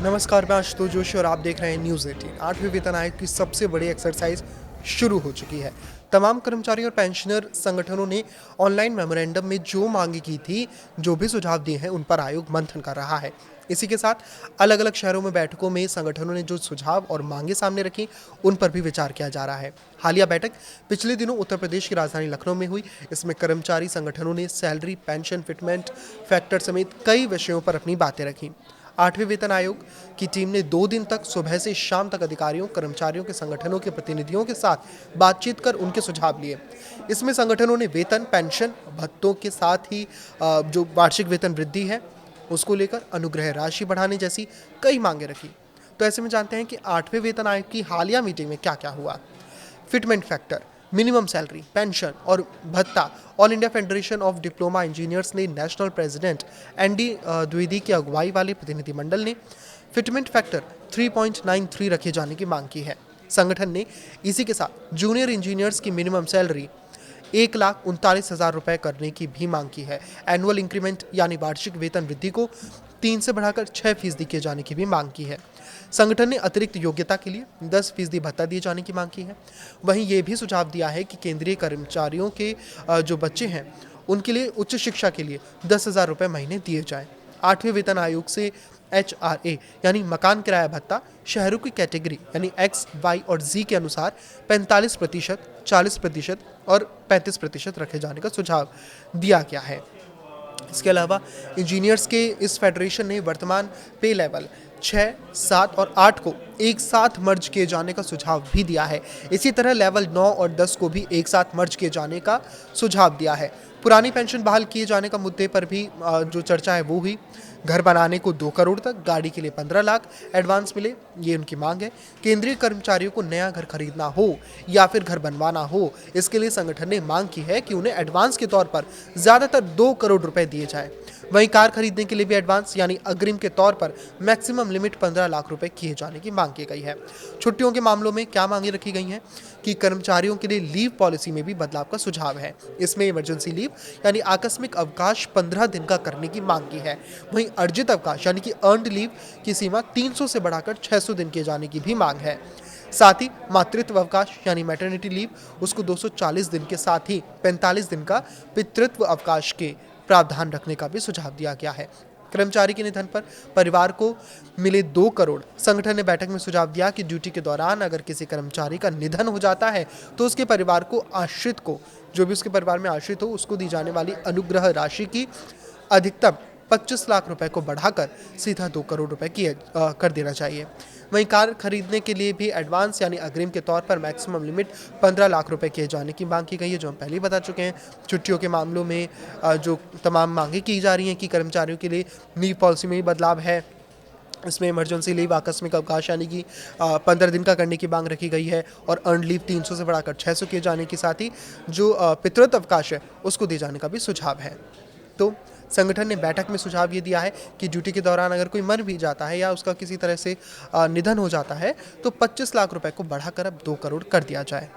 नमस्कार, मैं आशुतोष जोशी और आप देख रहे हैं न्यूज़ 18। 8वें वेतन आयोग की सबसे बड़ी एक्सरसाइज शुरू हो चुकी है। तमाम कर्मचारी और पेंशनर संगठनों ने ऑनलाइन मेमोरेंडम में जो मांगे की थी, जो भी सुझाव दिए हैं, उन पर आयोग मंथन कर रहा है। इसी के साथ अलग अलग शहरों में बैठकों में संगठनों ने जो सुझाव और मांगे सामने रखी, उन पर भी विचार किया जा रहा है। हालिया बैठक पिछले दिनों उत्तर प्रदेश की राजधानी लखनऊ में हुई। इसमें कर्मचारी संगठनों ने सैलरी, पेंशन, फिटमेंट फैक्टर समेत कई विषयों पर अपनी बातें रखी। 8वें वेतन आयोग की टीम ने 2 दिन तक सुबह से शाम तक अधिकारियों, कर्मचारियों के संगठनों के प्रतिनिधियों के साथ बातचीत कर उनके सुझाव लिए। इसमें संगठनों ने वेतन, पेंशन, भत्तों के साथ ही जो वार्षिक वेतन वृद्धि है, उसको लेकर अनुग्रह राशि बढ़ाने जैसी कई मांगे रखी। तो ऐसे में जानते हैं कि 8वें वेतन आयोग की हालिया मीटिंग में क्या-क्या हुआ। Fitment factor, minimum salary, pension और भत्ता। All India federation of diploma engineers ने नेशनल प्रेसिडेंट एनडी द्विवेदी की अगुवाई वाले प्रतिनिधिमंडल ने फिटमेंट फैक्टर 3.93 रखे जाने की मांग की है। संगठन ने इसी के साथ जूनियर इंजीनियर्स की मिनिमम सैलरी 1,39,000 रुपये करने की भी मांग की है। एनुअल इंक्रीमेंट यानी वार्षिक वेतन वृद्धि को 3 से बढ़ाकर 6% किए जाने की भी मांग की है। संगठन ने अतिरिक्त योग्यता के लिए 10% भत्ता दिए जाने की मांग की है। वहीं ये भी सुझाव दिया है कि केंद्रीय कर्मचारियों के जो बच्चे हैं, उनके लिए उच्च शिक्षा के लिए 10,000 रुपये महीने दिए जाएं। 8वें वेतन आयोग से HRA यानी मकान किराया भत्ता शहरों की कैटेगरी यानी X, Y और Z के अनुसार 45%, 40% और 35% रखे जाने का सुझाव दिया गया है। इसके अलावा इंजीनियर्स के इस फेडरेशन ने वर्तमान पे लेवल 6, 7 और 8 को एक साथ मर्ज किए जाने का सुझाव भी दिया है। इसी तरह लेवल 9 और 10 को भी एक साथ मर्ज किए जाने का सुझाव दिया है। पुरानी पेंशन बहाल किए जाने का मुद्दे पर भी जो चर्चा है वो हुई। घर बनाने को 2 करोड़ तक, गाड़ी के लिए 15 लाख एडवांस मिले, ये उनकी मांग है। केंद्रीय कर्मचारियों को नया घर खरीदना हो या फिर घर बनवाना हो, इसके लिए संगठन ने मांग की है कि उन्हें एडवांस के तौर पर ज़्यादातर 2 करोड़ रुपए दिए जाए। वहीं कार खरीदने के लिए भी एडवांस यानी अग्रिम के तौर पर मैक्सिमम लिमिट 15 लाख रुपए किए जाने की मांग की गई है। छुट्टियों के मामलों में क्या मांगे रखी गई हैं कि कर्मचारियों के लिए लीव पॉलिसी में भी बदलाव का सुझाव है। इसमें इमरजेंसी लीव यानी आकस्मिक अवकाश 15 दिन का करने की मांग की है। वहीं अर्जित अवकाश यानी कि अर्नड लीव की सीमा 300 से बढ़ाकर 600 दिन किए जाने की भी मांग है। साथ ही मातृत्व अवकाश यानी मैटरनिटी लीव उसको 240 दिन के साथ ही 45 दिन का पितृत्व अवकाश के प्रावधान रखने का भी सुझाव दिया गया है। कर्मचारी के निधन पर परिवार को मिले 2 करोड़। संगठन ने बैठक में सुझाव दिया कि ड्यूटी के दौरान अगर किसी कर्मचारी का निधन हो जाता है तो उसके परिवार को आश्रित को, जो भी उसके परिवार में आश्रित हो, उसको दी जाने वाली अनुग्रह राशि की अधिकतम 25 लाख रुपए को बढ़ाकर सीधा 2 करोड़ रुपए कर देना चाहिए। वहीं कार खरीदने के लिए भी एडवांस यानी अग्रिम के तौर पर मैक्सिमम लिमिट 15 लाख रुपए किए जाने की मांग की गई है, जो हम पहले ही बता चुके हैं। छुट्टियों के मामलों में जो तमाम मांगे की जा रही हैं कि कर्मचारियों के लिए लीव पॉलिसी में भी बदलाव है। इसमें इमरजेंसी लीव आकस्मिक अवकाश यानी कि 15 दिन का करने की मांग रखी गई है और अर्न लीव 300 से बढ़ाकर 600 किए जाने के साथ ही जो पितृत्व अवकाश है उसको दिए जाने का भी सुझाव है। तो संगठन ने बैठक में सुझाव ये दिया है कि ड्यूटी के दौरान अगर कोई मर भी जाता है या उसका किसी तरह से निधन हो जाता है तो 25 लाख रुपए को बढ़ाकर अब 2 करोड़ कर दिया जाए।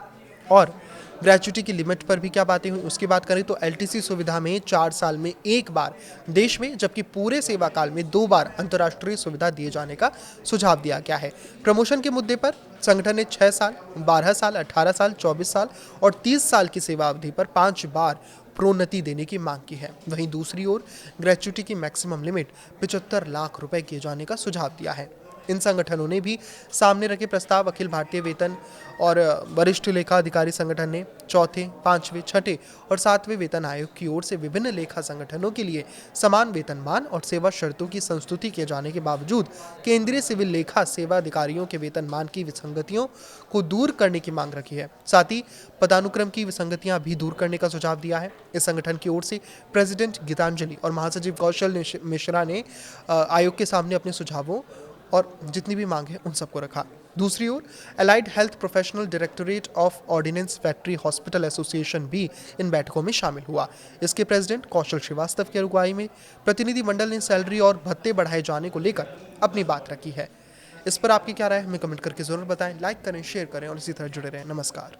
और ग्रेच्युटी की लिमिट पर भी क्या बातें हुई उसकी बात करें तो एलटीसी सुविधा में 4 साल में 1 बार देश में, जबकि पूरे सेवा काल में 2 बार अंतर्राष्ट्रीय सुविधा दिए जाने का सुझाव दिया गया है। प्रमोशन के मुद्दे पर संगठन ने 6 साल, 12 साल, 18 साल, 24 साल और 30 साल की सेवा अवधि पर 5 बार प्रोन्नति देने की मांग की है। वहीं दूसरी ओर ग्रेच्युटी की मैक्सिमम लिमिट 75 लाख रुपए किए जाने का सुझाव दिया है। इन संगठनों ने भी सामने रखे प्रस्ताव अखिल भारतीय वेतन और वरिष्ठ लेखा अधिकारी संगठन ने 4थे, 5वें, 6ठे और 7वें वेतन आयोग की ओर से विभिन्न लेखा संगठनों के लिए समान वेतनमान और सेवा शर्तों की संस्तुति किए जाने के बावजूद केंद्रीय सिविल लेखा सेवा अधिकारियों के वेतनमान की विसंगतियों को दूर करने की मांग रखी है। साथ ही पदानुक्रम की विसंगतियां भी दूर करने का सुझाव दिया है। इस संगठन की ओर से प्रेसिडेंट गीतांजलि और महासचिव कौशल मिश्रा ने आयोग के सामने अपने सुझावों और जितनी भी मांग है उन सबको रखा। दूसरी ओर allied health professional directorate of ordnance factory hospital association भी इन बैठकों में शामिल हुआ। इसके प्रेसिडेंट कौशल श्रीवास्तव की अगुवाई में प्रतिनिधिमंडल ने सैलरी और भत्ते बढ़ाए जाने को लेकर अपनी बात रखी है। इस पर आपकी क्या राय है हमें कमेंट करके जरूर बताएं। लाइक करें, शेयर करें और इसी तरह जुड़े रहें। नमस्कार।